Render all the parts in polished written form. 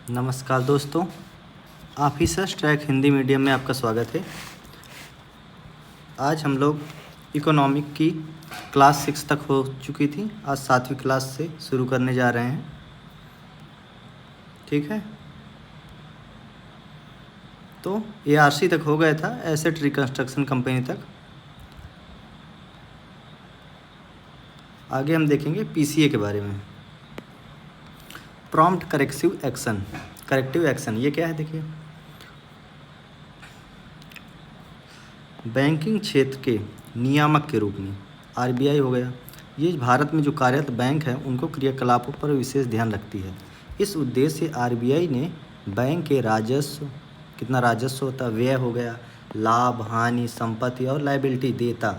नमस्कार दोस्तों, officers track Hindi medium में आपका स्वागत है। आज हम लोग इकोनॉमिक की क्लास 6 तक हो चुकी थी। आज 7वीं क्लास से शुरू करने जा रहे हैं। ठीक है, तो ARC तक हो गया था, एसेट रिकंस्ट्रक्शन कंपनी तक। आगे हम देखेंगे PCA के बारे में। प्रॉम्प्ट करेक्टिव एक्शन ये क्या है? देखिए, बैंकिंग क्षेत्र के नियामक के रूप में RBI हो गया। ये भारत में जो कार्यरत बैंक है उनको क्रियाकलापों पर विशेष ध्यान रखती है। इस उद्देश्य से RBI ने बैंक के राजस्व, कितना राजस्व होता, व्यय हो गया, लाभ, हानि, संपत्ति और लायबिलिटी देयता,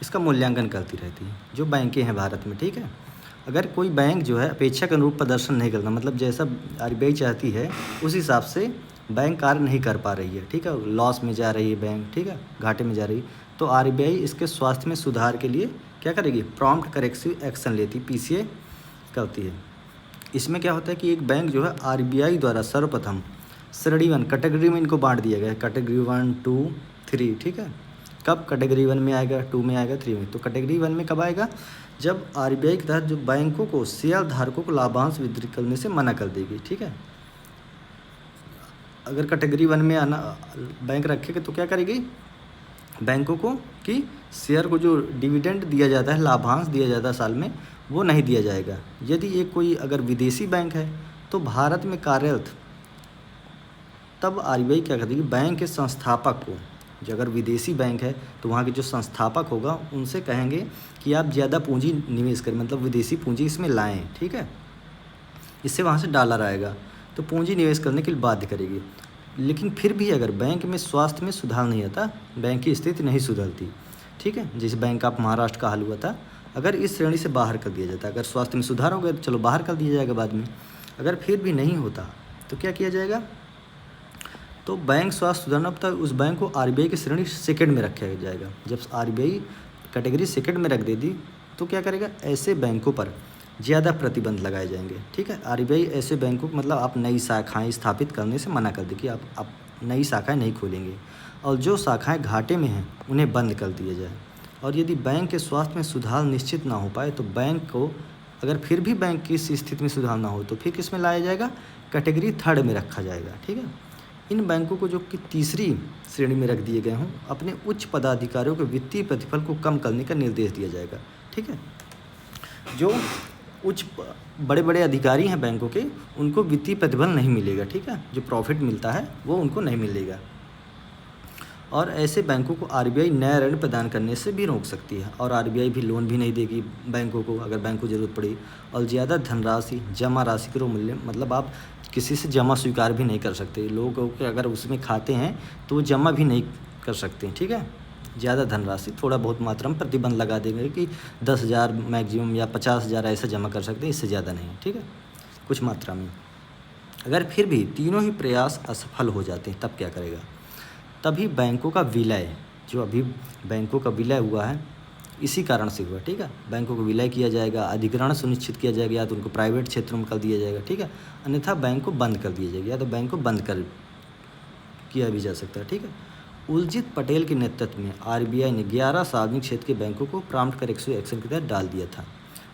इसका मूल्यांकन करती रहती है जो बैंकें हैं भारत में। ठीक है, अगर कोई बैंक जो है अपेक्षा के अनुरूप प्रदर्शन नहीं करता, मतलब जैसा RBI चाहती है उस हिसाब से बैंक कार्य नहीं कर पा रही है, ठीक है, लॉस में जा रही है बैंक, ठीक है, घाटे में जा रही, तो RBI इसके स्वास्थ्य में सुधार के लिए क्या करेगी? प्रॉम्प्ट करेक्टिव एक्शन लेती, PCA करती है। इसमें क्या होता है कि एक बैंक जो है RBI द्वारा सर्वप्रथम श्रेणी 1 कैटेगरी में इनको बांट दिया गया है, कैटेगरी 1, 2, 3। ठीक है, कब कैटेगरी 1 में आएगा, 2 में आएगा, 3 में। तो कैटेगरी 1 में कब आएगा? जब RBI के तहत जो बैंकों को शेयर धारकों को लाभांश वितरित करने से मना कर देगी। ठीक है, अगर कैटेगरी 1 में आना बैंक रखेगा तो क्या करेगी? बैंकों को कि शेयर को जो डिविडेंड दिया जाता है, लाभांश दिया जाता है साल में, वो नहीं दिया जाएगा। यदि एक कोई अगर विदेशी बैंक है तो भारत में कार्यरत, तब RBI क्या करेगी? बैंक के संस्थापक को, जो अगर विदेशी बैंक है तो वहाँ के जो संस्थापक होगा उनसे कहेंगे कि आप ज़्यादा पूंजी निवेश करें, मतलब विदेशी पूंजी इसमें लाएं। ठीक है, इससे वहाँ से डॉलर आएगा तो पूंजी निवेश करने के लिए बाध्य करेगी। लेकिन फिर भी अगर बैंक में स्वास्थ्य में सुधार नहीं आता, बैंक की स्थिति नहीं सुधरती, ठीक है, जिस बैंक ऑफ महाराष्ट्र का हाल हुआ था, अगर इस श्रेणी से बाहर कर दिया जाता, अगर स्वास्थ्य में सुधार हो गया तो चलो बाहर कर दिया जाएगा बाद में। अगर फिर भी नहीं होता तो क्या किया जाएगा? तो बैंक स्वास्थ्य सुधारना होता है, उस बैंक को RBI की श्रेणी 2 में रखा जाएगा। जब RBI कैटेगरी 2 में रख दे दी तो क्या करेगा? ऐसे बैंकों पर ज़्यादा प्रतिबंध लगाए जाएंगे। ठीक है, RBI ऐसे बैंकों को, मतलब आप नई शाखाएं स्थापित करने से मना कर दे कि आप नई शाखाएं नहीं खोलेंगे, और जो शाखाएं घाटे में हैं उन्हें बंद कर दिया जाए। और यदि बैंक के स्वास्थ्य में सुधार निश्चित ना हो पाए तो बैंक को, अगर फिर भी बैंक की इस स्थिति में सुधार ना हो तो फिर किस में लाया जाएगा? कैटेगरी 3 में रखा जाएगा। ठीक है, इन बैंकों को जो कि तीसरी श्रेणी में रख दिए गए हों, अपने उच्च पदाधिकारियों के वित्तीय प्रतिफल को कम करने का निर्देश दिया जाएगा। ठीक है, जो उच्च बड़े बड़े अधिकारी हैं बैंकों के, उनको वित्तीय प्रतिफल नहीं मिलेगा। ठीक है, जो प्रॉफिट मिलता है वो उनको नहीं मिलेगा। और ऐसे बैंकों को RBI नया ऋण प्रदान करने से भी रोक सकती है, और RBI भी लोन भी नहीं देगी बैंकों को अगर बैंक को ज़रूरत पड़ी। और ज़्यादा धनराशि, जमा राशि के मूल्य, मतलब आप किसी से जमा स्वीकार भी नहीं कर सकते। लोगों के अगर उसमें खाते हैं तो वो जमा भी नहीं कर सकते। ठीक है, ज़्यादा धनराशि, थोड़ा बहुत मात्रा में प्रतिबंध लगा देंगे कि 10,000 मैक्सिमम या 50,000 ऐसा जमा कर सकते हैं, इससे ज़्यादा नहीं। ठीक है, कुछ मात्रा में। अगर फिर भी तीनों ही प्रयास असफल हो जाते हैं तब क्या करेगा? तभी बैंकों का विलय, जो अभी बैंकों का विलय हुआ है इसी कारण से हुआ। ठीक है, बैंकों को विलय किया जाएगा, अधिग्रहण सुनिश्चित किया जाएगा, या तो उनको प्राइवेट क्षेत्रों में कर दिया जाएगा। ठीक है, अन्यथा बैंक को बंद कर दिया जाएगा, या तो बैंक को बंद कर किया भी जा सकता है। ठीक है, उलजित पटेल के नेतृत्व में RBI ने 11 सार्वजनिक क्षेत्र के बैंकों को प्रॉम्प्ट करेक्टिव एक्शन के तहत डाल दिया था।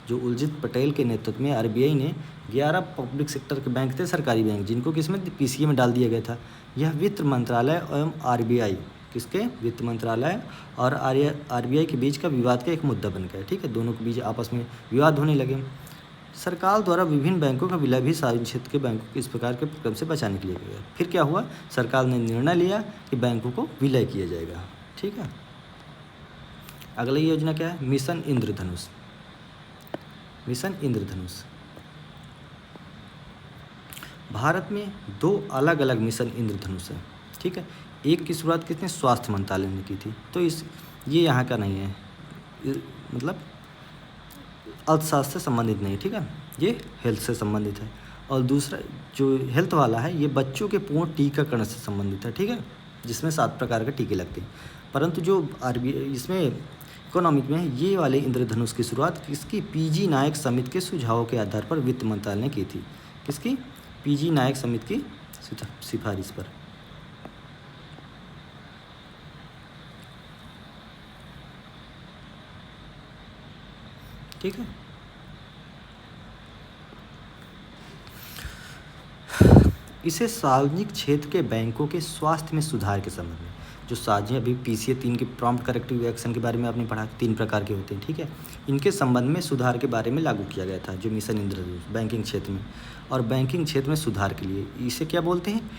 जो उलजित पटेल के नेतृत्व में RBI ने 11 पब्लिक सेक्टर के बैंक थे, सरकारी बैंक, जिनको किसमें? PCA में डाल दिया गया था। यह वित्त मंत्रालय एवं RBI, किसके? वित्त मंत्रालय और RBI के बीच का विवाद का एक मुद्दा बन गया। ठीक है, दोनों के बीच आपस में विवाद होने लगे। सरकार द्वारा विभिन्न बैंकों का विलय भी सार्वजनिक क्षेत्र के बैंकों को इस प्रकार के प्रक्रम से बचाने के लिए किया गया। फिर क्या हुआ? सरकार ने निर्णय लिया कि बैंकों को विलय किया जाएगा। ठीक है, अगली योजना क्या है? मिशन इंद्रधनुष। मिशन इंद्रधनुष, भारत में 2 अलग अलग मिशन इंद्रधनुष है। ठीक है, एक की शुरुआत किसने? स्वास्थ्य मंत्रालय ने की थी, तो ये यहाँ का नहीं है, मतलब अर्थशास्त्र से संबंधित नहीं। ठीक है, ये हेल्थ से संबंधित है। और दूसरा जो हेल्थ वाला है, ये बच्चों के पूर्ण टीकाकरण से संबंधित है। ठीक है, जिसमें 7 प्रकार के टीके लगते हैं। परंतु जो RBI इसमें इकोनॉमिक में है, ये वाले इंद्रधनुष की शुरुआत किसकी? PG नायक समिति के सुझावों के आधार पर वित्त मंत्रालय ने की थी। किसकी? पीजी नायक समिति की सिफारिश पर। ठीक है। इसे सार्वजनिक क्षेत्र के बैंकों के स्वास्थ्य में सुधार के संबंध में, जो सार्वजनिक अभी PCA 3 के प्रॉम्प्ट करेक्टिव एक्शन के बारे में आपने पढ़ा, 3 प्रकार के होते हैं। ठीक है, इनके संबंध में सुधार के बारे में लागू किया गया था, जो मिशन इंद्रधनुष बैंकिंग क्षेत्र में। और बैंकिंग क्षेत्र में सुधार के लिए इसे क्या बोलते हैं,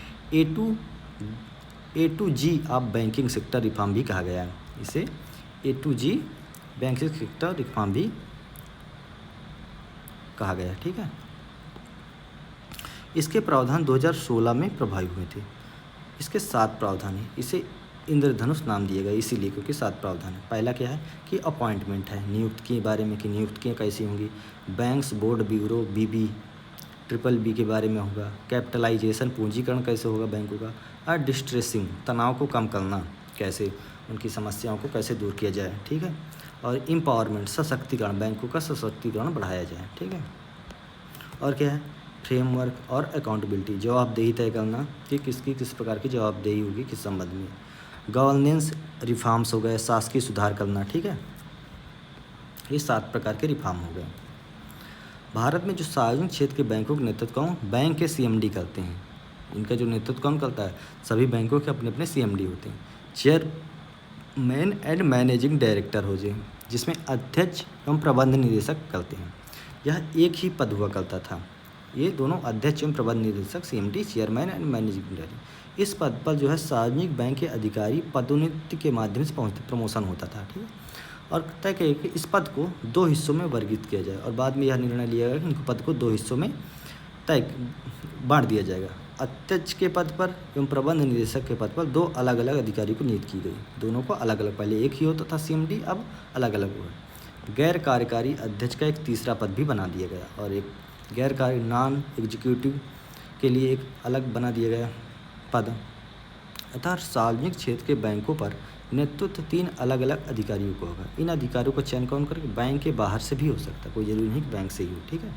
A2G of banking sector reform भी कहा गया है। इसे A2G बैंकिंग सेक्टर रिफॉर्म भी कहा गया। ठीक है, इसके प्रावधान 2016 में प्रभावी हुए थे। इसके 7 प्रावधान हैं। इसे इंद्रधनुष नाम दिया गया इसीलिए क्योंकि 7 प्रावधान है। पहला क्या है कि अपॉइंटमेंट है, नियुक्ति के बारे में कि नियुक्तियाँ कैसी होंगी। Banks board bureau BB BBB के बारे में होगा। कैपिटलाइजेशन पूंजीकरण कैसे होगा बैंकों का। और डिस्ट्रेसिंग तनाव को कम करना कैसे, उनकी समस्याओं को कैसे दूर किया जाए। ठीक है, और एम्पावरमेंट सशक्तिकरण, बैंकों का सशक्तिकरण बढ़ाया जाए। ठीक है, और क्या है फ्रेमवर्क और अकाउंटेबिलिटी, जवाबदेही तय करना कि किसकी किस प्रकार की जवाबदेही होगी किस संबंध में। गवर्नेंस रिफॉर्म्स हो गए, शासकीय सुधार करना। ठीक है, ये 7 प्रकार के रिफॉर्म हो गए। भारत में जो सार्वजनिक क्षेत्र के बैंकों के नेतृत्व कौन, बैंक के CMD करते हैं। इनका जो नेतृत्व कौन करता है, सभी बैंकों के अपने अपने CMD होते हैं। चेयरमैन एंड मैनेजिंग डायरेक्टर हो जाए, जिसमें अध्यक्ष एवं प्रबंध निदेशक करते हैं। यह एक ही पद हुआ करता था। ये दोनों अध्यक्ष एवं प्रबंध निदेशक CMD, chairman and managing director. इस पद पर जो है सार्वजनिक बैंक के अधिकारी पदोन्नति के माध्यम से प्रमोशन होता था। ठीक है, और तय किया कि इस पद को 2 हिस्सों में वर्गीकृत किया जाए, और बाद में यह निर्णय लिया गया कि इनको पद को 2 हिस्सों में बांट दिया जाएगा। अध्यक्ष के पद पर एवं प्रबंध निदेशक के पद पर 2 अलग अलग अधिकारी को नियुक्त की गई। दोनों को अलग अलग, पहले एक ही होता था CMD, अब अलग अलग हुआ। गैर कार्यकारी अध्यक्ष का एक तीसरा पद भी बना दिया गया, और एक गैर कार्य नॉन एग्जीक्यूटिव के लिए एक अलग बना दिया गया पद। अतः सार्वजनिक क्षेत्र के बैंकों पर नेतृत्व 3 अलग अलग अधिकारियों को होगा। इन अधिकारियों का चयन कौन करेगा, बैंक के बाहर से भी हो सकता है, कोई जरूरी नहीं कि बैंक से ही हो। ठीक है,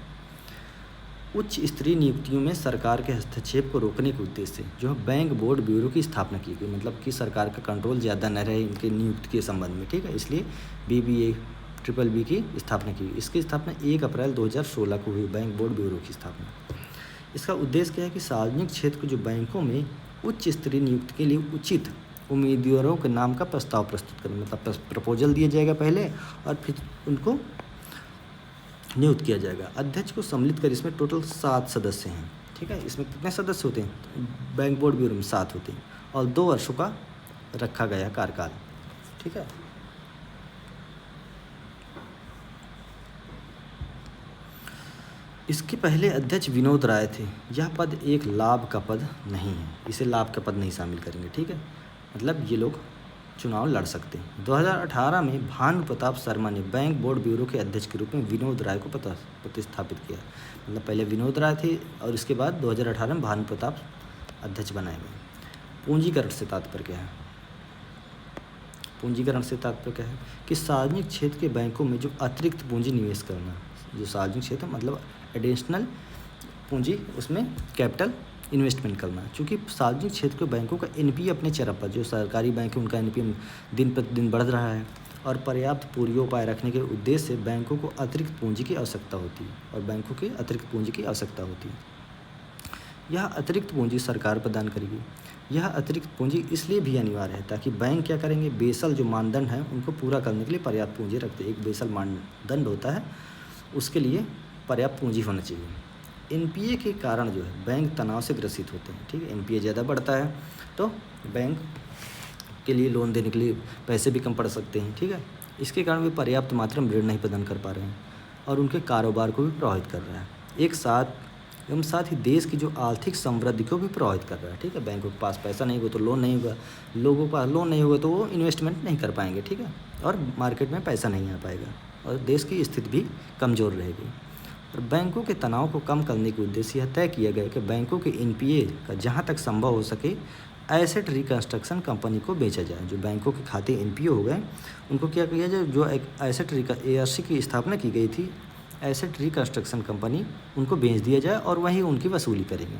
उच्च स्तरीय नियुक्तियों में सरकार के हस्तक्षेप को रोकने के उद्देश्य से जो बैंक बोर्ड ब्यूरो की स्थापना की गई, मतलब कि सरकार का कंट्रोल ज़्यादा न रहे इनके नियुक्ति के संबंध में। ठीक है, इसलिए BBA BBB की स्थापना की गई। इसकी स्थापना 1 अप्रैल 2016 को हुई, बैंक बोर्ड ब्यूरो की स्थापना। इसका उद्देश्य क्या है कि सार्वजनिक क्षेत्र के जो बैंकों में उच्च स्तरीय नियुक्ति के लिए उचित उम्मीदवारों के नाम का प्रस्ताव प्रस्तुत करें, मतलब प्रपोजल दिया जाएगा पहले और फिर उनको नियुक्त किया जाएगा। अध्यक्ष को सम्मिलित कर इसमें टोटल 7 सदस्य हैं। ठीक है, इसमें कितने सदस्य होते हैं, बैंक बोर्ड ब्यूरो में 7 होते हैं, और 2 वर्षों का रखा गया कार्यकाल। ठीक है, इसके पहले अध्यक्ष विनोद राय थे। यह पद एक लाभ का पद नहीं है, इसे लाभ का पद नहीं शामिल करेंगे। ठीक है, मतलब ये लोग चुनाव लड़ सकते हैं। 2018 में भानु प्रताप शर्मा ने बैंक बोर्ड ब्यूरो के अध्यक्ष के रूप में विनोद राय को प्रतिस्थापित किया। मतलब पहले विनोद राय थे और इसके बाद 2018 में भानु प्रताप अध्यक्ष बनाए गए। पूंजीकरण से तात्पर्य क्या है, पूंजीकरण से तात्पर्य क्या है कि सार्वजनिक क्षेत्र के बैंकों में जो अतिरिक्त पूंजी निवेश करना, जो सार्वजनिक क्षेत्र मतलब एडिशनल पूंजी, उसमें कैपिटल इन्वेस्टमेंट करना। चूँकि सार्वजनिक क्षेत्र के बैंकों का NPA अपने चरम पर, जो सरकारी बैंक है उनका NPA दिन प्रतिदिन बढ़ रहा है, और पर्याप्त पूर्वोपाय रखने के उद्देश्य से बैंकों को अतिरिक्त पूंजी की आवश्यकता होती है, और बैंकों की अतिरिक्त पूंजी की आवश्यकता होती है। यह अतिरिक्त पूंजी सरकार प्रदान करेगी। यह अतिरिक्त पूंजी इसलिए भी अनिवार्य है ताकि बैंक क्या करेंगे, बेसल जो मानदंड हैं उनको पूरा करने के लिए पर्याप्त पूंजी रखते हैं। एक बेसल मानदंड होता है, उसके लिए पर्याप्त पूंजी होना चाहिए। NPA के कारण जो है बैंक तनाव से ग्रसित होते हैं। ठीक है, NPA ज़्यादा बढ़ता है तो बैंक के लिए लोन देने के लिए पैसे भी कम पड़ सकते हैं। ठीक है, इसके कारण वे पर्याप्त मात्रा में ऋण नहीं प्रदान कर पा रहे हैं और उनके कारोबार को भी प्रभावित कर रहा है। एक साथ ही देश की जो आर्थिक समृद्धि को भी प्रभावित कर रहा है। ठीक है, बैंकों के पास पैसा नहीं होगा तो लोन नहीं होगा, लोगों के पास लोन नहीं होगा तो वो इन्वेस्टमेंट नहीं कर पाएंगे। ठीक है, और मार्केट में पैसा नहीं आ पाएगा और देश की स्थिति भी कमज़ोर रहेगी। और बैंकों के तनाव को कम करने के उद्देश्य यह तय किया गया कि बैंकों के NPA का जहां तक संभव हो सके एसेट रिकंस्ट्रक्शन कंपनी को बेचा जाए। जो बैंकों के खाते NPA हो गए उनको क्या किया जाए, जो एक एसेट ARC की स्थापना की गई थी एसेट रिकंस्ट्रक्शन कंपनी उनको बेच दिया जाए और वही उनकी वसूली करेंगे।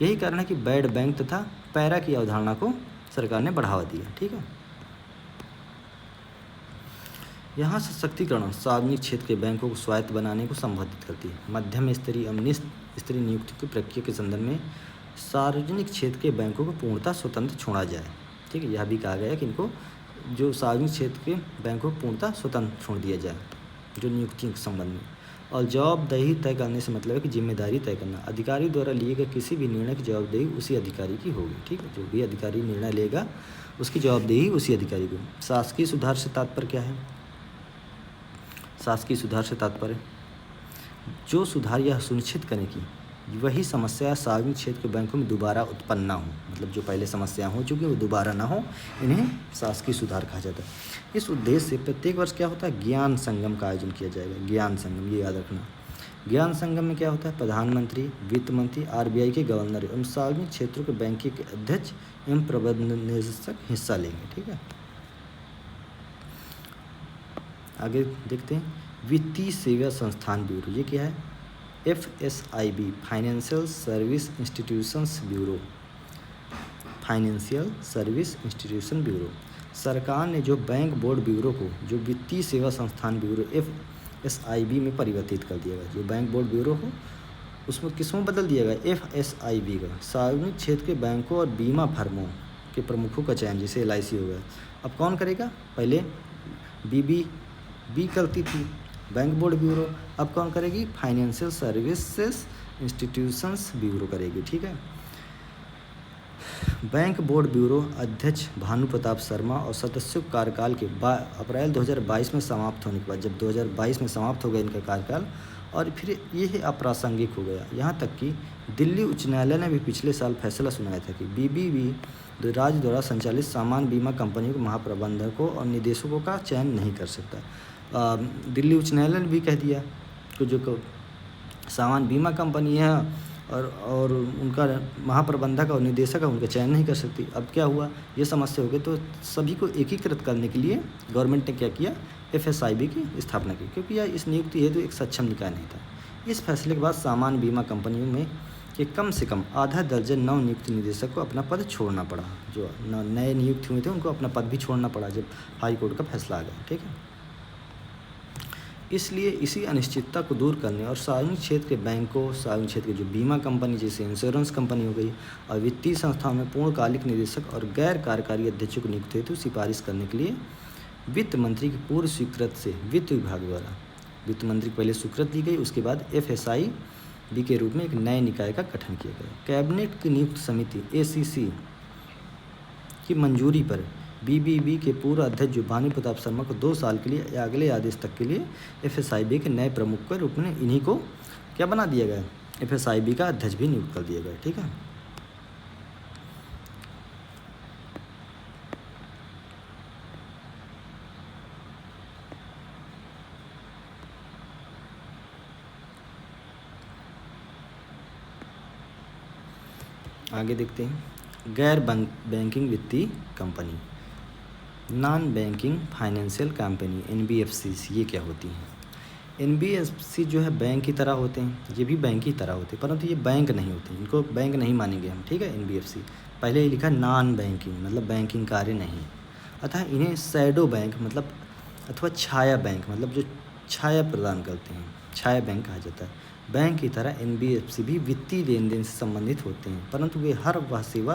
यही कारण है कि बैड बैंक तथा पैरा की अवधारणा को सरकार ने बढ़ावा दिया। ठीक है, यहाँ सशक्तिकरण सार्वजनिक क्षेत्र के बैंकों को स्वायत्त बनाने को संबोधित करती है। मध्यम स्तरीय एवं निम्न स्तरीय नियुक्ति की प्रक्रिया के संदर्भ में सार्वजनिक क्षेत्र के बैंकों को पूर्णतः स्वतंत्र छोड़ा जाए। ठीक है, यह भी कहा गया है कि इनको जो सार्वजनिक क्षेत्र के बैंकों को पूर्णतः स्वतंत्र छोड़ दिया जाए जो नियुक्ति के संबंध में। और जवाबदेही तय करने से मतलब है कि जिम्मेदारी तय करना। अधिकारी द्वारा लिए गए किसी भी निर्णय की जवाबदेही उसी अधिकारी की होगी। ठीक है, जो भी अधिकारी निर्णय लेगा उसकी जवाबदेही उसी अधिकारी को। शासकीय सुधार से तात्पर्य क्या है? शासकीय सुधार से तात्पर्य जो सुधार यह सुनिश्चित करें कि वही समस्या सार्वजनिक क्षेत्र के बैंकों में दोबारा उत्पन्न ना हो। मतलब जो पहले समस्या हो चुकी वो दोबारा ना हो, इन्हें शासकीय सुधार कहा जाता है। इस उद्देश्य से प्रत्येक वर्ष क्या होता है? ज्ञान संगम का आयोजन किया जाएगा। ज्ञान संगम, ये याद रखना। ज्ञान संगम में क्या होता है? प्रधानमंत्री, वित्त मंत्री, आरबीआई के गवर्नर एवं सार्वजनिक क्षेत्रों के बैंक के अध्यक्ष एवं प्रबंध निदेशक हिस्सा लेंगे। ठीक है, आगे देखते हैं। वित्तीय सेवा संस्थान ब्यूरो, ये क्या है? FSIB, financial service institutions bureau. Financial service institution bureau. सरकार ने जो बैंक बोर्ड ब्यूरो को जो वित्तीय सेवा संस्थान ब्यूरो FSIB में परिवर्तित कर दिया गया। जो बैंक बोर्ड ब्यूरो हो उसमें किसमें बदल दिया गया? FSIB का। सार्वजनिक क्षेत्र के बैंकों और बीमा फर्मों के प्रमुखों का चयन, जैसे LIC हो गया, अब कौन करेगा? पहले BBB करती थी बैंक बोर्ड ब्यूरो, अब कौन करेगी? फाइनेंशियल सर्विसेज इंस्टीट्यूशंस ब्यूरो करेगी। ठीक है, बैंक बोर्ड ब्यूरो अध्यक्ष भानु प्रताप शर्मा और सदस्यों के कार्यकाल के अप्रैल 2022 में समाप्त होने के बाद, जब 2022 में समाप्त हो गया इनका कार्यकाल और फिर ये अप्रासंगिक हो गया। यहाँ तक कि दिल्ली उच्च न्यायालय ने भी पिछले साल फैसला सुनाया था कि BBB राज्य द्वारा संचालित सामान्य बीमा कंपनियों के महाप्रबंधकों और निदेशकों का चयन नहीं कर सकता। दिल्ली उच्च न्यायालय ने भी कह दिया कि जो सामान्य बीमा कंपनी है और उनका महाप्रबंधक और निदेशक है उनका चयन नहीं कर सकती। अब क्या हुआ? ये समस्या हो गई, तो सभी को एकीकृत करने के लिए गवर्नमेंट ने क्या किया? FSIB की स्थापना की, क्योंकि यह इस नियुक्ति हेतु एक सक्षम निकाय नहीं था। इस फैसले के बाद सामान्य बीमा कंपनियों में कि कम से कम आधा दर्जन नवनियुक्त निदेशक को अपना पद छोड़ना पड़ा। जो नए नियुक्त हुए थे उनको अपना पद भी छोड़ना पड़ा जब हाई कोर्ट का फैसला आ गया। ठीक है, इसलिए इसी अनिश्चितता को दूर करने और सार्वजनिक क्षेत्र के बैंकों, सार्वजनिक क्षेत्र के जो बीमा कंपनी जैसे इंश्योरेंस कंपनी हो गई और वित्तीय संस्थाओं में पूर्णकालिक निदेशक और गैर कार्यकारी अध्यक्षों को नियुक्त हेतु सिफारिश करने के लिए वित्त मंत्री की पूर्व स्वीकृति से वित्त विभाग द्वारा, वित्त मंत्री को पहले स्वीकृति दी गई, उसके बाद FSIB के रूप में एक नए निकाय का गठन किया गया। कैबिनेट की नियुक्त समिति ACC की मंजूरी पर BBB के पूर्व अध्यक्ष जो भानु प्रताप शर्मा को 2 साल के लिए या अगले आदेश तक के लिए FSIB के नए प्रमुख के रूप में इन्हीं को क्या बना दिया गया? FSIB का अध्यक्ष भी नियुक्त कर दिया गया। ठीक है, आगे देखते हैं। गैर बैंकिंग वित्तीय company, non banking financial company NBFCs, ये क्या होती हैं? NBFC जो है बैंक की तरह होते हैं, ये भी बैंक की तरह होते हैं, परंतु ये बैंक नहीं होते, इनको बैंक नहीं मानेंगे हम। ठीक है, NBFC पहले ही लिखा नॉन बैंकिंग, मतलब बैंकिंग कार्य नहीं, अतः इन्हें शैडो बैंक मतलब अथवा छाया बैंक, मतलब जो छाया प्रदान करते हैं, छाया बैंक कहा जाता है। बैंक की तरह NBFC भी वित्तीय लेन देन से संबंधित होते हैं, परंतु वे हर वह सेवा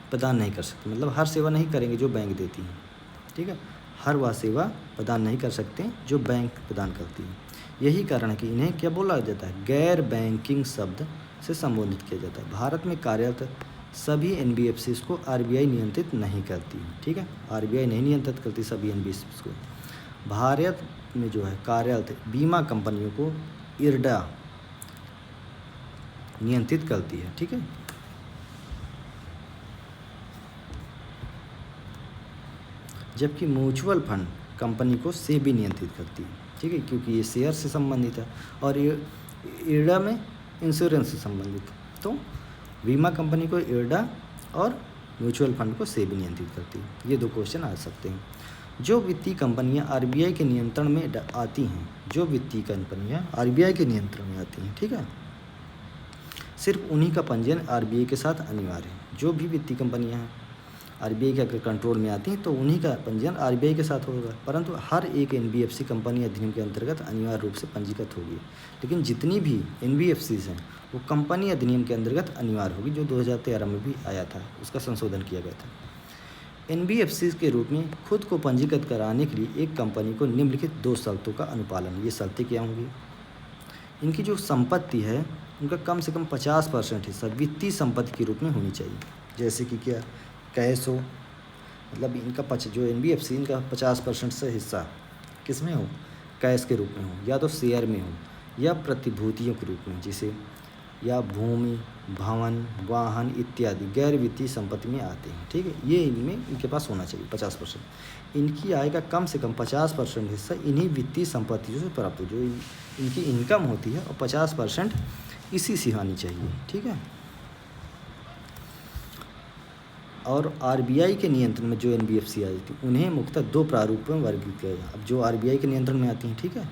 प्रदान नहीं कर सकते, मतलब हर सेवा नहीं करेंगे जो बैंक देती हैं। ठीक है, हर वह सेवा प्रदान नहीं कर सकते जो बैंक प्रदान करती है। यही कारण है कि इन्हें क्या बोला जाता है? गैर बैंकिंग शब्द से संबोधित किया जाता है। भारत में कार्यरत सभी NBFCs को RBI नियंत्रित नहीं करती। ठीक है, RBI नहीं नियंत्रित करती सभी NBFCs को। भारत में जो है कार्यरत बीमा कंपनियों को IRDA नियंत्रित करती है। ठीक है, जबकि म्यूचुअल फंड कंपनी को SEBI नियंत्रित करती है। ठीक है, क्योंकि ये शेयर से संबंधित है और ये IRDA में इंश्योरेंस से संबंधित, तो बीमा कंपनी को IRDA और म्यूचुअल फंड को SEBI नियंत्रित करती है। ये 2 क्वेश्चन आ सकते हैं। जो वित्तीय कंपनियां आरबीआई के नियंत्रण में आती हैं, जो वित्तीय कंपनियां आरबीआई के नियंत्रण में आती हैं, ठीक है, सिर्फ उन्हीं का पंजीयन आरबीआई के साथ अनिवार्य है। जो भी वित्तीय कंपनियां हैं आरबीआई के अगर कंट्रोल में आती हैं तो उन्हीं का पंजीयन आरबीआई के साथ होगा, परंतु हर एक एनबीएफसी कंपनी अधिनियम के अंतर्गत अनिवार्य रूप से पंजीकृत होगी। लेकिन जितनी भी एनबीएफसीज हैं वो कंपनी अधिनियम के अंतर्गत अनिवार्य होगी, जो 2013 में भी आया था, उसका संशोधन किया गया था। एनबीएफसी के रूप में खुद को पंजीकृत कराने के लिए एक कंपनी को निम्नलिखित 2 शर्तों का अनुपालन। ये शर्तें क्या होंगी? इनकी जो संपत्ति है उनका कम से कम 50% हिस्सा वित्तीय संपत्ति के रूप में होनी चाहिए। जैसे कि क्या, कैश हो, मतलब इनका जो एनबीएफसी इनका 50% से हिस्सा किस में हो? कैश के रूप में हो, या तो शेयर में हो, या प्रतिभूतियों के रूप में, जैसे या भूमि, भवन, वाहन इत्यादि गैर वित्तीय संपत्ति में आते हैं, ठीक है। ये इनमें इनके पास होना चाहिए 50%। इनकी आय का कम से कम 50% हिस्सा इन्हीं वित्तीय संपत्तियों से प्राप्त हो, जो इनकी इनकम होती है, और 50% इसी से आनी चाहिए, ठीक है। और आरबीआई के नियंत्रण में जो एनबीएफसी आई थी उन्हें मुख्यतः 2 प्रारूप में वर्गीकृत किया गया। अब जो आरबीआई के नियंत्रण में आती हैं, ठीक है,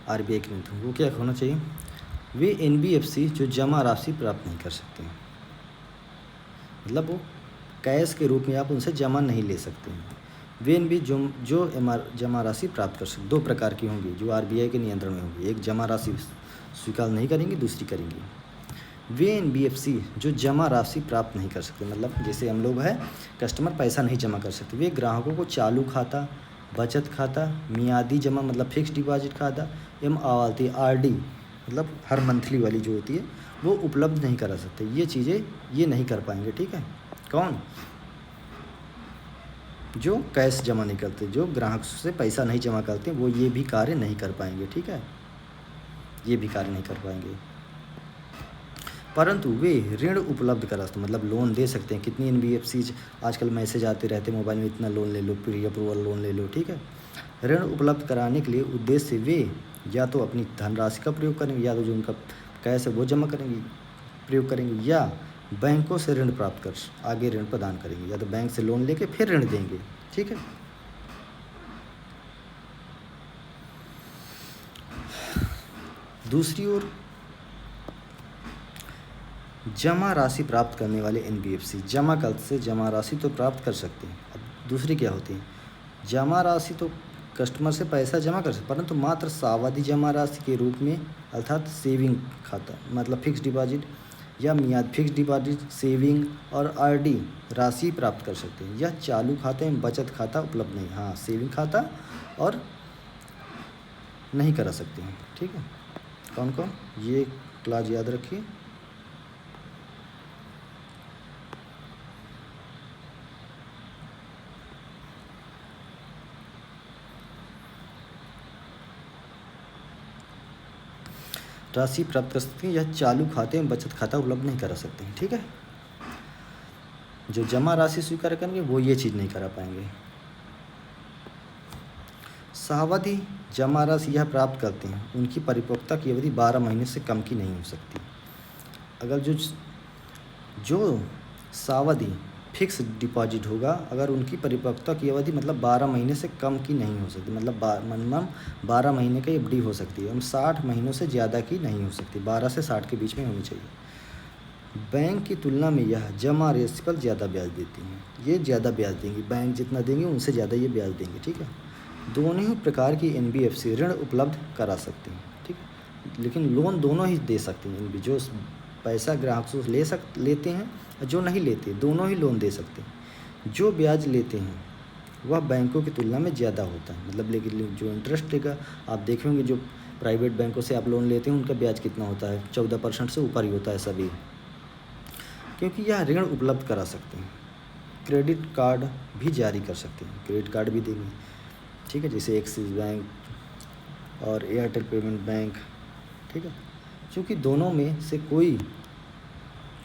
आरबीआई के नियंत्रण, वो क्या होना चाहिए? वे एनबीएफसी जो जमा राशि प्राप्त नहीं कर सकते हैं, मतलब वो कैश के रूप में आप उनसे जमा नहीं ले सकते हैं। वे एनबी जो जमा राशि प्राप्त कर सकते, 2 प्रकार की होंगी जो आरबीआई के नियंत्रण में होंगी। एक जमा राशि स्वीकार नहीं करेंगी, दूसरी करेंगी। वे एनबीएफसी जो जमा राशि प्राप्त नहीं कर सकते, मतलब जैसे हम लोग हैं कस्टमर पैसा नहीं जमा कर सकते, वे ग्राहकों को चालू खाता, बचत खाता, मियादी जमा मतलब फिक्स डिपॉजिट खाता एवं आवर्ती आरडी मतलब हर मंथली वाली जो होती है वो उपलब्ध नहीं करा सकते। ये चीज़ें ये नहीं कर पाएंगे, ठीक है। कौन? जो कैश जमा नहीं करते, जो ग्राहक से पैसा नहीं जमा करते, वो ये भी कार्य नहीं कर पाएंगे, ठीक है, ये भी कार्य नहीं कर पाएंगे। परंतु वे ऋण उपलब्ध करा सकते, मतलब लोन दे सकते हैं। कितनी एनबीएफसीज आजकल मैसेज आते रहते हैं मोबाइल में, इतना लोन ले लो, प्री अप्रूवल लोन ले लो, ठीक है। ऋण उपलब्ध कराने के लिए उद्देश्य से वे या तो अपनी धनराशि का प्रयोग करेंगे, या तो जो उनका कैश है वो जमा करेंगे, प्रयोग करेंगे, या बैंकों से ऋण प्राप्त कर आगे ऋण प्रदान करेंगे, या तो बैंक से लोन लेके फिर ऋण देंगे, ठीक है। दूसरी ओर जमा राशि प्राप्त करने वाले एनबीएफसी जमा कर से जमा राशि तो प्राप्त कर सकते हैं। अब दूसरी क्या होती है? जमा राशि तो कस्टमर से पैसा जमा कर सकते, परंतु मात्र सावधि जमा राशि के रूप में, अर्थात सेविंग खाता मतलब फिक्स डिपॉजिट या मियाद फिक्स डिपॉजिट, सेविंग और आरडी राशि प्राप्त कर सकते हैं। यह चालू खाते में बचत खाता उपलब्ध नहीं। हाँ, सेविंग खाता और नहीं करा सकते हैं, ठीक है। कौन कौन? ये क्लास याद रखिए। राशि प्राप्त कर सकते हैं, या चालू खाते में बचत खाता उपलब्ध नहीं करा सकते हैं, ठीक है। जो जमा राशि स्वीकार करेंगे वो ये चीज़ नहीं करा पाएंगे। सावधि जमा राशि यह प्राप्त करते हैं, उनकी परिपक्वता की अवधि 12 महीने से कम की नहीं हो सकती। अगर जो सावधि फिक्स डिपॉजिट होगा, अगर उनकी परिपक्वता की अवधि मतलब 12 महीने से कम की नहीं हो सकती, मतलब मिनिमम 12 महीने की एफडी हो सकती है, हम 60 महीनों से ज़्यादा की नहीं हो सकती, 12 से 60 के बीच में होनी चाहिए। बैंक की तुलना में यह जमा राशि पर ज़्यादा ब्याज देती हैं, ये ज़्यादा ब्याज देंगी, बैंक जितना देंगे उनसे ज़्यादा ये ब्याज देंगे, ठीक है। दोनों ही प्रकार की एनबीएफसी ऋण उपलब्ध करा सकते हैं, ठीक है, लेकिन लोन दोनों ही दे सकते हैं। जो पैसा ग्राहक से लेते हैं, जो नहीं लेते दोनों ही लोन दे सकते हैं। जो ब्याज लेते हैं वह बैंकों की तुलना में ज़्यादा होता है, मतलब लेकिन जो इंटरेस्ट लेगा आप देखेंगे, जो प्राइवेट बैंकों से आप लोन लेते हैं उनका ब्याज कितना होता है? 14% से ऊपर ही होता है सभी, क्योंकि यह ऋण उपलब्ध करा सकते हैं। क्रेडिट कार्ड भी जारी कर सकते हैं, क्रेडिट कार्ड भी देंगे, ठीक है, जैसे एक्सिस बैंक और एयरटेल पेमेंट बैंक, ठीक है। क्योंकि दोनों में से कोई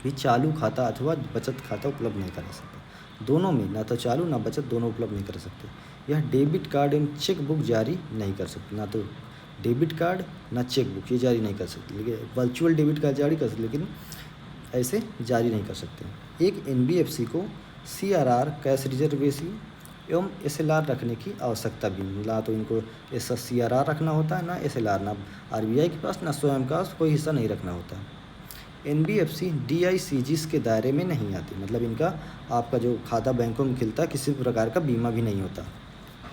भी चालू खाता अथवा बचत खाता उपलब्ध नहीं करा सकते, दोनों में ना तो चालू ना बचत दोनों उपलब्ध नहीं कर सकते। यह डेबिट कार्ड एवं चेक बुक जारी नहीं कर सकते, ना तो डेबिट कार्ड ना चेक बुक ये जारी नहीं कर सकते, लेकिन वर्चुअल डेबिट कार्ड जारी कर सकते, लेकिन ऐसे जारी नहीं कर सकते। एक एनबीएफसी को CRR कैश रिजर्व रेशियो एवं SLR रखने की आवश्यकता भी नहीं। ना तो इनको ऐसा CRR रखना होता है, ना SLR, ना RBI के पास, ना स्वयं का कोई हिस्सा नहीं रखना होता। NBFC DICGs के दायरे में नहीं आती, मतलब इनका आपका जो खाता बैंकों में खिलता है किसी प्रकार का बीमा भी नहीं होता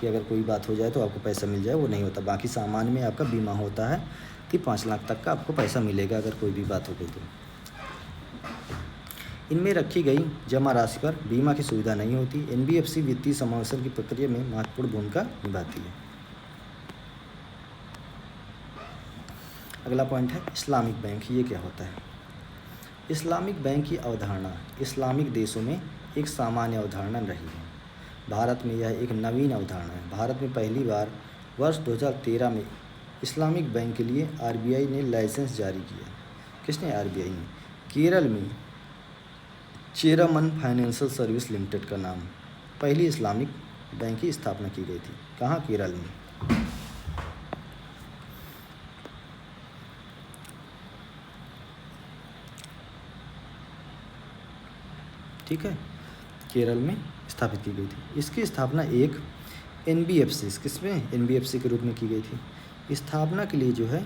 कि अगर कोई बात हो जाए तो आपको पैसा मिल जाए, वो नहीं होता। बाकी सामान में आपका बीमा होता है कि 5 लाख तक का आपको पैसा मिलेगा अगर कोई भी बात हो गई तो। इनमें रखी गई जमा राशि पर बीमा की सुविधा नहीं होती। NBFC वित्तीय समावेशन की प्रक्रिया में महत्वपूर्ण भूमिका निभाती है। अगला पॉइंट है इस्लामिक बैंक। ये क्या होता है? इस्लामिक बैंक की अवधारणा इस्लामिक देशों में एक सामान्य अवधारणा रही है। भारत में यह एक नवीन अवधारणा है। भारत में पहली बार वर्ष 2013 में इस्लामिक बैंक के लिए RBI ने लाइसेंस जारी किया। किसने? RBI ने। केरल में चेरामन फाइनेंशियल सर्विस लिमिटेड का नाम पहली इस्लामिक बैंक की स्थापना की गई थी। कहाँ? केरल में। ठीक है, केरल में स्थापित की गई थी। इसकी स्थापना एक NBFC किसमें? NBFC के रूप में की गई थी। स्थापना के लिए जो है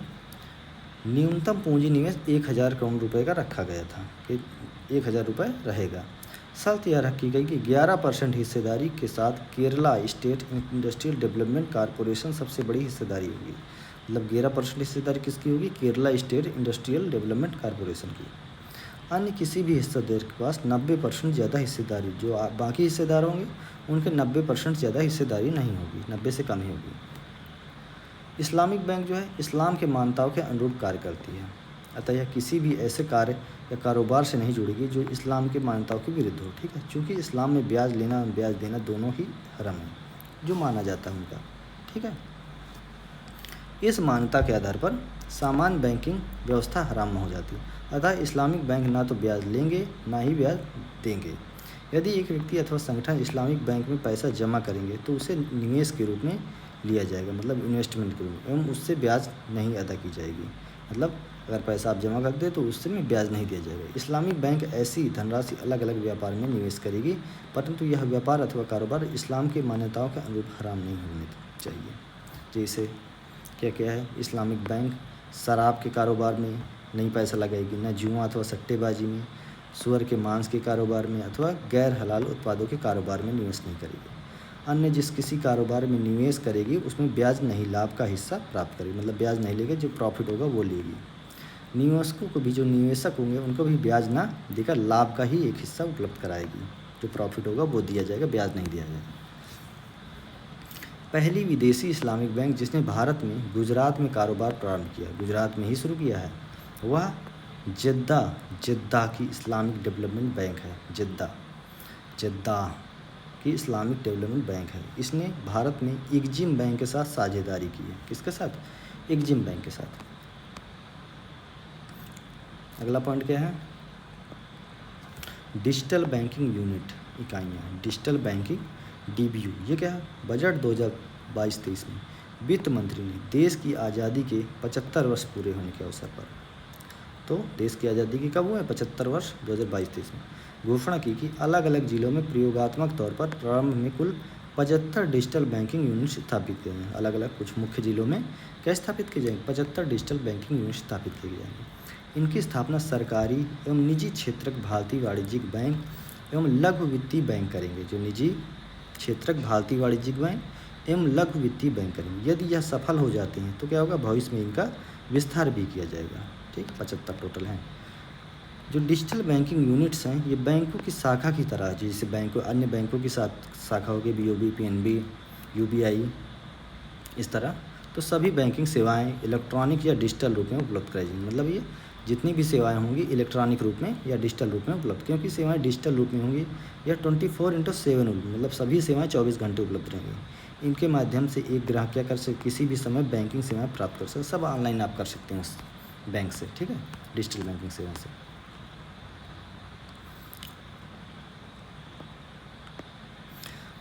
न्यूनतम पूंजी निवेश 1000 करोड़ रुपए का रखा गया था कि 1000 रुपये रहेगा। शर्त यह रखी गई कि 11% हिस्सेदारी के साथ Kerala state industrial development corporation सबसे बड़ी हिस्सेदारी होगी। मतलब 11% हिस्सेदारी किसकी होगी? Kerala state industrial development corporation की। अन्य किसी भी हिस्सेदार के पास 90% ज़्यादा हिस्सेदारी, जो बाकी हिस्सेदार होंगे उनके 90% ज़्यादा हिस्सेदारी नहीं होगी, 90 से कम ही होगी। इस्लामिक बैंक जो है इस्लाम के मान्यताओं के अनुरूप कार्य करती है, अतः यह किसी भी ऐसे कार्य या कारोबार से नहीं जुड़ेगी जो इस्लाम के मान्यताओं के विरुद्ध हो। ठीक है, क्योंकि इस्लाम में ब्याज लेना और ब्याज देना दोनों ही हराम है, जो माना जाता है उनका। ठीक है, इस मान्यता के आधार पर सामान्य बैंकिंग व्यवस्था हराम हो जाती है। अतः इस्लामिक बैंक ना तो ब्याज लेंगे ना ही ब्याज देंगे। यदि एक व्यक्ति अथवा संगठन इस्लामिक बैंक में पैसा जमा करेंगे तो उसे निवेश के रूप में लिया जाएगा, मतलब इन्वेस्टमेंट के रूप में, एवं उससे ब्याज नहीं अदा की जाएगी। मतलब अगर पैसा आप जमा करते तो उससे में ब्याज नहीं दिया जाएगा। इस्लामिक बैंक ऐसी धनराशि अलग अलग व्यापार में निवेश करेगी, परंतु यह व्यापार अथवा कारोबार इस्लाम की मान्यताओं के अनुरूप हराम नहीं होने चाहिए। जैसे क्या क्या है? इस्लामिक बैंक शराब के कारोबार में नहीं पैसा लगाएगी, न जुआ अथवा सट्टेबाजी में, सुअर के मांस के कारोबार में अथवा गैर हलाल उत्पादों के कारोबार में निवेश नहीं करेगी। अन्य जिस किसी कारोबार में निवेश करेगी उसमें ब्याज नहीं, लाभ का हिस्सा प्राप्त करेगी, मतलब ब्याज नहीं लेगी, जो प्रॉफिट होगा वो लेगी। निवेशकों को भी, जो निवेशक होंगे उनको भी ब्याज ना देकर लाभ का ही एक हिस्सा उपलब्ध कराएगी, जो प्रॉफिट होगा वो दिया जाएगा, ब्याज नहीं दिया जाएगा। पहली विदेशी इस्लामिक बैंक जिसने भारत में गुजरात में कारोबार प्रारंभ किया, गुजरात में ही शुरू किया है, वह जद्दा की इस्लामिक डेवलपमेंट बैंक है। जद्दा की इस्लामिक डेवलपमेंट बैंक है। इसने भारत में एक्जिम बैंक के साथ साझेदारी की है। किसके साथ? एक्जिम बैंक के साथ। अगला पॉइंट क्या है? डिजिटल बैंकिंग यूनिट इकाइयाँ, डिजिटल बैंकिंग DBU। ये क्या है? बजट 2022-23 में वित्त मंत्री ने देश की आज़ादी के 75 वर्ष पूरे होने के अवसर पर, तो देश की आज़ादी की कब हुए? 75 वर्ष 2022-23 में घोषणा की कि अलग अलग जिलों में प्रयोगात्मक तौर पर प्रारंभ में कुल 75 डिजिटल बैंकिंग यूनिट स्थापित किए हैं। अलग अलग कुछ मुख्य जिलों में क्या स्थापित किए जाएंगे? 75 डिजिटल बैंकिंग यूनिट स्थापित किए जाएंगे। इनकी स्थापना सरकारी एवं निजी क्षेत्रक भारतीय वाणिज्यिक बैंक एवं लघु वित्तीय बैंक करेंगे। जो निजी क्षेत्रक भारतीय वाणिज्यिक बैंक एवं लघु वित्तीय बैंक करेंगे। यदि यह सफल हो जाते हैं तो क्या होगा? भविष्य में इनका विस्तार भी किया जाएगा। ठीक, 75 टोटल हैं। जो डिजिटल बैंकिंग यूनिट्स हैं ये बैंकों की शाखा की तरह, जैसे बैंकों अन्य बैंकों की साथ शाखा होगी, BOB, PNB, UBI, इस तरह। तो सभी बैंकिंग सेवाएं इलेक्ट्रॉनिक या डिजिटल रूप में उपलब्ध कराई जाएंगी। मतलब ये जितनी भी सेवाएं होंगी इलेक्ट्रॉनिक रूप में या डिजिटल रूप में उपलब्ध, क्योंकि सेवाएं डिजिटल रूप में होंगी या 24/7 होगी, मतलब सभी सेवाएं 24 घंटे उपलब्ध रहेंगी। इनके माध्यम से एक ग्राहक क्या कर सकते? किसी भी समय बैंकिंग सेवाएं प्राप्त कर सकते। सब ऑनलाइन आप कर सकते हैं उस बैंक से। ठीक है, डिजिटल बैंकिंग सेवा से।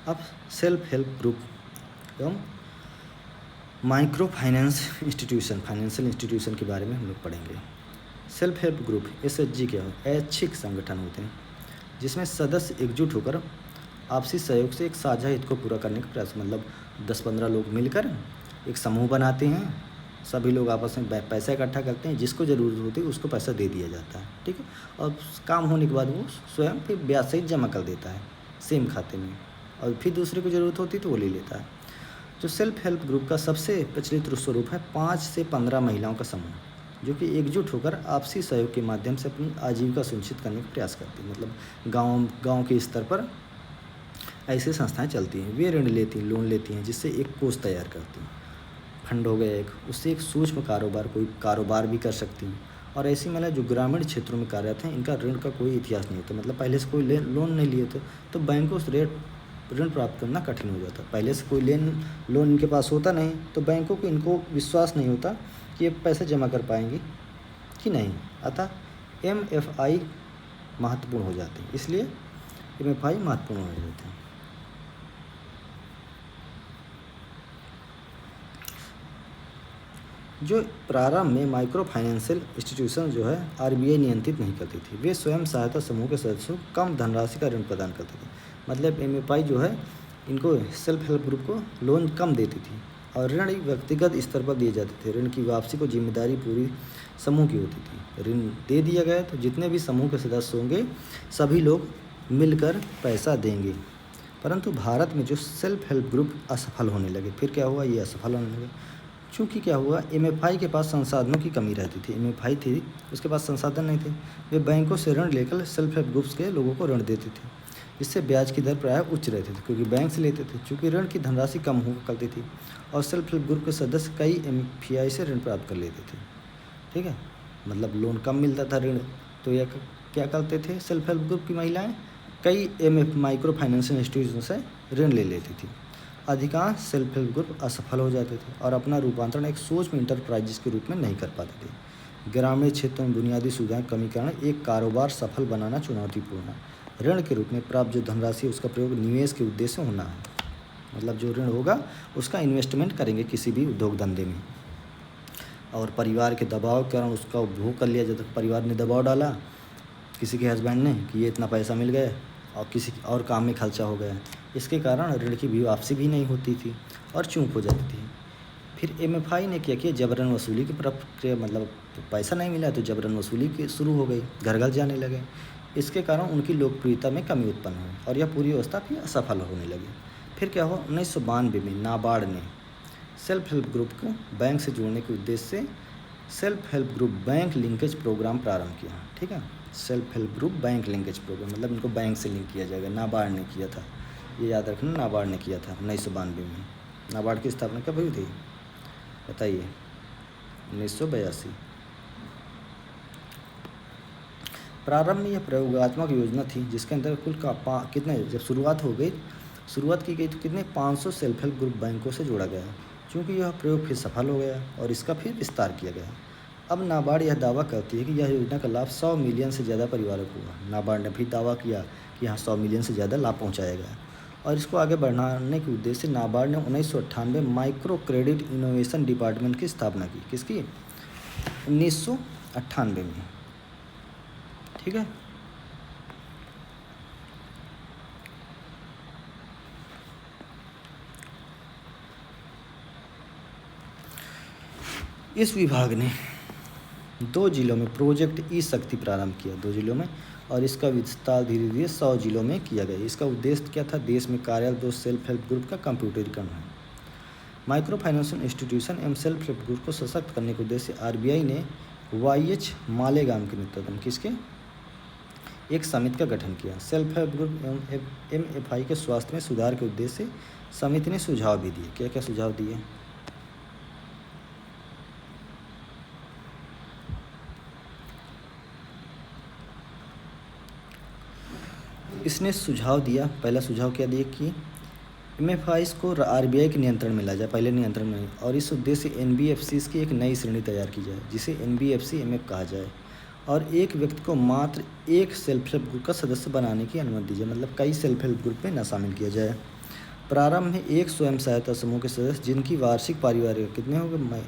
अब सेल्फ हेल्प ग्रुप एवं micro finance institution, financial institution के बारे में हम लोग पढ़ेंगे। सेल्फ हेल्प ग्रुप SHG क्या हो? ऐच्छिक संगठन होते हैं जिसमें सदस्य एकजुट होकर आपसी सहयोग से एक साझा हित को पूरा करने का प्रयास, मतलब 10-15 लोग मिलकर एक समूह बनाते हैं, सभी लोग आपस में पैसा इकट्ठा करते हैं, जिसको ज़रूरत होती है उसको पैसा दे दिया जाता है, ठीक है। और काम होने के बाद वो स्वयं फिर ब्याज सहित जमा कर देता है सेम खाते में, और फिर दूसरे को ज़रूरत होती है तो वो ले लेता है। जो सेल्फ हेल्प ग्रुप का सबसे प्रचलित स्वरूप है 5 से 15 महिलाओं का समूह, जो कि एकजुट होकर आपसी सहयोग के माध्यम से अपनी आजीविका सुनिश्चित करने का प्रयास करती हैं। मतलब गांव के स्तर पर ऐसी संस्थाएं चलती हैं। वे ऋण लेती हैं, लोन लेती हैं, जिससे एक कोष तैयार करती हैं। फंड हो गया एक, उससे एक सूक्ष्म कारोबार, कोई कारोबार भी कर सकती हैं। और ऐसी महिला जो ग्रामीण क्षेत्रों में कार्यरत हैं, इनका ऋण का कोई इतिहास नहीं होता, मतलब पहले से कोई लोन नहीं लिए थे तो बैंकों से ऋण प्राप्त करना कठिन हो जाता। पहले से कोई लोन इनके पास होता नहीं तो बैंकों को इनको विश्वास नहीं होता कि ये पैसे जमा कर पाएंगे कि नहीं, अतः MFI महत्वपूर्ण हो जाते हैं। इसलिए MFI महत्वपूर्ण हो जाते हैं। जो प्रारंभ में माइक्रो फाइनेंशियल इंस्टीट्यूशन जो है RBI नियंत्रित नहीं करती थी, वे स्वयं सहायता समूह के सदस्यों को कम धनराशि का ऋण प्रदान करते थे। मतलब MFI जो है इनको सेल्फ हेल्प ग्रुप को लोन कम देती थी और ऋण व्यक्तिगत स्तर पर दिए जाते थे। ऋण की वापसी को जिम्मेदारी पूरी समूह की होती थी। ऋण दे दिया गया तो जितने भी समूह के सदस्य होंगे सभी लोग मिलकर पैसा देंगे। परंतु भारत में जो सेल्फ हेल्प ग्रुप असफल होने लगे, फिर क्या हुआ, ये असफल होने लगे। चूँकि क्या हुआ, MFI के पास संसाधनों की कमी रहती थी। MFI थी, उसके पास संसाधन नहीं थे। वे बैंकों से ऋण लेकर सेल्फ हेल्प ग्रुप्स के लोगों को ऋण देते थे। इससे ब्याज की दर प्रायः उच्च रहती थी, क्योंकि बैंक से लेते थे। चूँकि ऋण की धनराशि कम हुआ करती थी और सेल्फ हेल्प ग्रुप के सदस्य कई MFI से ऋण प्राप्त कर लेते थे, ठीक है। मतलब लोन कम मिलता था ऋण, तो यह क्या करते थे, सेल्फ हेल्प ग्रुप की महिलाएँ कई माइक्रो फाइनेंशियल इंस्टीट्यूशन से ऋण ले लेती थी। अधिकांश सेल्फ हेल्प ग्रुप असफल हो जाते थे और अपना रूपांतरण एक सूक्ष्म इंटरप्राइजेस के रूप में नहीं कर पाते थे। ग्रामीण क्षेत्रों में बुनियादी सुविधाएं कमी कारण एक कारोबार सफल बनाना चुनौतीपूर्ण है। ऋण के रूप में प्राप्त जो धनराशि उसका प्रयोग निवेश के उद्देश्य होना है। मतलब जो ऋण होगा उसका इन्वेस्टमेंट करेंगे किसी भी उद्योग धंधे में, और परिवार के दबाव के कारण उसका उपभोग कर लिया जाता। परिवार ने दबाव डाला किसी के हस्बैंड ने कि ये इतना पैसा मिल गया और किसी और काम में खर्चा हो गया, इसके कारण ऋण की भी वापसी भी नहीं होती थी और चूक हो जाती थी। फिर MFI ने क्या किया, जबरन वसूली की प्रक्रिया, मतलब पैसा नहीं मिला तो जबरन वसूली की शुरू हो गई, घर घर जाने लगे। इसके कारण उनकी लोकप्रियता में कमी उत्पन्न हुई और यह पूरी व्यवस्था फिर असफल होने लगी। फिर क्या हुआ, 1992 में नाबार्ड ने सेल्फ हेल्प ग्रुप को बैंक से जोड़ने के उद्देश्य से self help group bank linkage programme प्रारंभ किया, ठीक है। Self help group bank linkage programme, मतलब इनको बैंक से लिंक किया जाएगा। नाबार्ड ने किया था, ये याद रखना, नाबार्ड ने किया था 1992 में। नाबार्ड की स्थापना कब हुई थी बताइए, 1982। प्रारंभ में यह प्रयोगात्मक योजना थी जिसके अंदर कुल कितने, जब शुरुआत की गई तो कितने 500 सेल्फ हेल्प ग्रुप बैंकों से जोड़ा गया। चूँकि यह प्रयोग फिर सफल हो गया और इसका फिर विस्तार किया गया। अब नाबार्ड यह दावा करती है कि यह योजना का लाभ 100 मिलियन से ज़्यादा परिवारों को हुआ। नाबार्ड ने भी दावा किया कि यहाँ 100 मिलियन से ज़्यादा लाभ पहुँचाया गया और इसको आगे बढ़ाने के उद्देश्य से नाबार्ड ने 1998 में माइक्रो क्रेडिट इनोवेशन डिपार्टमेंट की स्थापना की। किसकी, 1998 में, ठीक है। इस विभाग ने 2 जिलों में प्रोजेक्ट ई-शक्ति प्रारंभ किया, 2 जिलों में, और इसका विस्तार धीरे धीरे 100 जिलों में किया गया। इसका उद्देश्य क्या था, देश में कार्यरत 2 सेल्फ हेल्प ग्रुप का कंप्यूटरीकरण है। माइक्रो फाइनेंशियल इंस्टीट्यूशन एवं सेल्फ हेल्प ग्रुप को सशक्त करने के उद्देश्य से RBI ने YH मालेगाम के नेतृत्व में किसके, एक समिति का गठन किया। सेल्फ हेल्प ग्रुप एवं MFI के स्वास्थ्य में सुधार के उद्देश्य से समिति ने सुझाव भी दिए। क्या क्या सुझाव दिए, इसने सुझाव दिया। पहला सुझाव क्या दिया कि MFIs को RBI के नियंत्रण में लाया जाए, पहले नियंत्रण में नहीं, और इस उद्देश्य से NBFCs की एक नई श्रेणी तैयार की जाए जिसे NBFC MF कहा जाए, और एक व्यक्ति को मात्र एक सेल्फ हेल्प ग्रुप का सदस्य बनाने की अनुमति दी जाए, मतलब कई सेल्फ हेल्प ग्रुप में न शामिल किया जाए। प्रारंभ में एक स्वयं सहायता समूह के सदस्य जिनकी वार्षिक पारिवारिक कितने होंगे,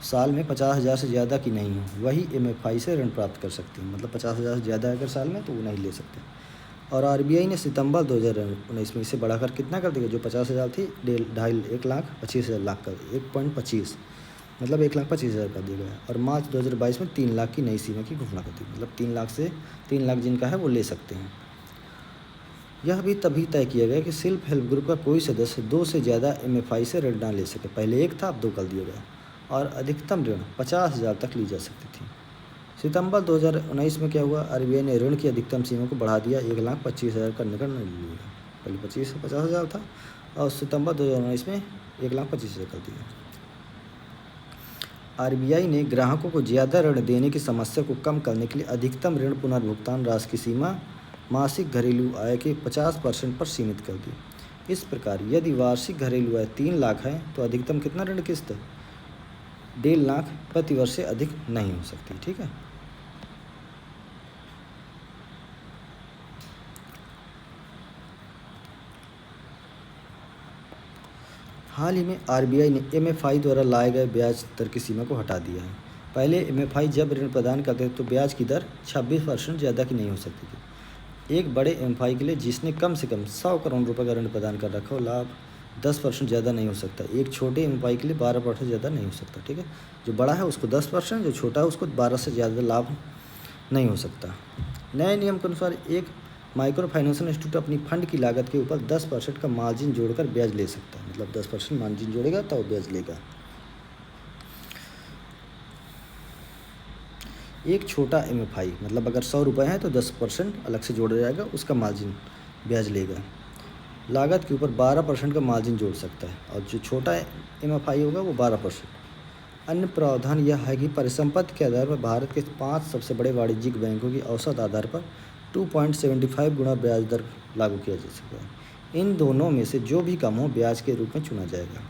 साल में 50,000 से ज़्यादा की नहीं हो, वही MFI से ऋण प्राप्त कर सकते हैं। मतलब 50,000 से ज़्यादा अगर साल में तो वो नहीं ले सकते। और आरबीआई ने सितंबर 2019 में इसे बढ़ाकर कितना कर दिया, जो 50,000 थी 1,25,000 कर 1.25 मतलब 1,25,000 कर दिया गया। और मार्च 2022 में 3 लाख की नई सीमा की घोषणा कर दी, मतलब 3 लाख जिनका है वो ले सकते हैं। यह भी तभी तय किया गया कि सेल्फ हेल्प ग्रुप का कोई सदस्य 2 से ज़्यादा एमएफआई से ऋण ना ले सके। पहले 1 था, अब 2 कर दिया गया। और अधिकतम ऋण 50,000 तक ली जा सकती थी। सितंबर 2019 में क्या हुआ, आरबीआई ने ऋण की अधिकतम सीमा को बढ़ा दिया, 1,25,000 करने का निर्णय लिया। पहले 50,000 था और सितंबर 2019 में 1,25,000 कर दिया। आरबीआई ने ग्राहकों को ज़्यादा ऋण देने की समस्या को कम करने के लिए अधिकतम ऋण पुनर्भुगतान राशि की सीमा मासिक घरेलू आय के 50% पर सीमित कर दी। इस प्रकार यदि वार्षिक घरेलू आय 3 लाख है तो अधिकतम कितना ऋण किस्त 1.5 लाख प्रति वर्ष से अधिक नहीं हो सकती। ठीक है। हाल ही में आरबीआई ने एमएफआई द्वारा लाए गए ब्याज दर की सीमा को हटा दिया है। पहले एमएफआई जब ऋण प्रदान करते थे तो ब्याज की दर 26% ज़्यादा की नहीं हो सकती थी। एक बड़े एमएफआई के लिए जिसने कम से कम 100 करोड़ रुपए का ऋण प्रदान कर रखा हो, लाभ 10% ज़्यादा नहीं हो सकता। एक छोटे एमएफआई के लिए 12% ज़्यादा नहीं हो सकता। ठीक है। जो बड़ा है उसको 10%, जो छोटा है उसको 12 से ज़्यादा लाभ नहीं हो सकता। नए नियम के अनुसार एक माइक्रो फाइनेंशियल इंस्टीट्यूट अपनी फंड की लागत के ऊपर 10% का मार्जिन जोड़कर ब्याज ले सकता है। मतलब 10% मार्जिन जोड़ेगा तो ब्याज लेगा। एक छोटा एमएफआई मतलब अगर 100 रुपये है तो 10% अलग से जोड़ा जाएगा, उसका मार्जिन ब्याज लेगा। लागत के ऊपर 12% का मार्जिन जोड़ सकता है और जो छोटा एमएफआई होगा वो 12%। अन्य प्रावधान यह है कि परिसंपत्ति के आधार पर भारत के 5 सबसे बड़े वाणिज्यिक बैंकों की औसत आधार पर 2.75 गुना ब्याज दर लागू किया जा सकता है। इन दोनों में से जो भी कम हो ब्याज के रूप में चुना जाएगा।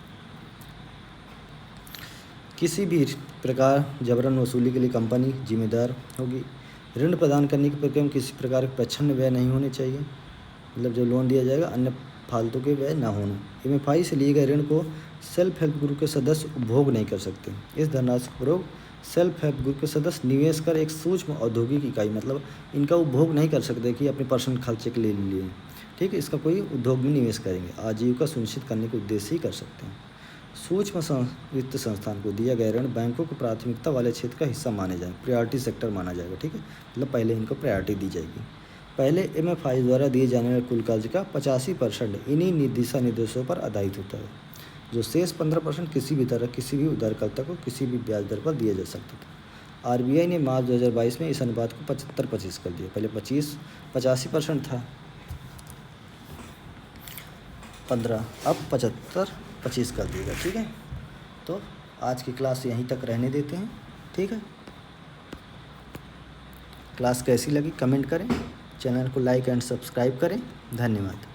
किसी भी प्रकार जबरन वसूली के लिए कंपनी जिम्मेदार होगी। ऋण प्रदान करने की प्रक्रिया में किसी प्रकार के प्रच्छन्न व्यय नहीं होने चाहिए, मतलब जो लोन दिया जाएगा अन्य फालतू के व्यय ना होना। एमएफआई से लिए गए ऋण को सेल्फ हेल्प ग्रुप के सदस्य उपभोग नहीं कर सकते। इस धनराशि का प्रयोग सेल्फ हेल्प ग्रुप के सदस्य निवेश कर एक सूक्ष्म औद्योगिक इकाई मतलब इनका उपभोग नहीं कर सकते कि अपने पर्सनल खर्चे के लिए लिए। ठीक है। इसका कोई उद्योग में निवेश करेंगे, आजीविका सुनिश्चित करने के उद्देश्य ही कर सकते हैं। सूक्ष्म वित्त संस्थान को दिया गया ऋण बैंकों को प्राथमिकता वाले क्षेत्र का हिस्सा माने जाए, प्रायोरिटी सेक्टर माना जाएगा। ठीक है। मतलब पहले इनको प्रायोरिटी दी जाएगी। पहले एमएफआई द्वारा दिए जाने वाले कुल कर्ज का 85% इन्हीं दिशा निर्देशों पर आधारित होता है। जो शेष 15% किसी भी तरह किसी भी उधारकर्ता को किसी भी ब्याज दर पर दिया जा सकता था। आरबीआई ने मार्च 2022 में इस अनुपात को 75-25 कर दिया। पहले 85% था 15, अब 75-25 कर दिएगा। ठीक है। तो आज की क्लास यहीं तक रहने देते हैं। ठीक है। क्लास कैसी लगी कमेंट करें, चैनल को लाइक एंड सब्सक्राइब करें। धन्यवाद।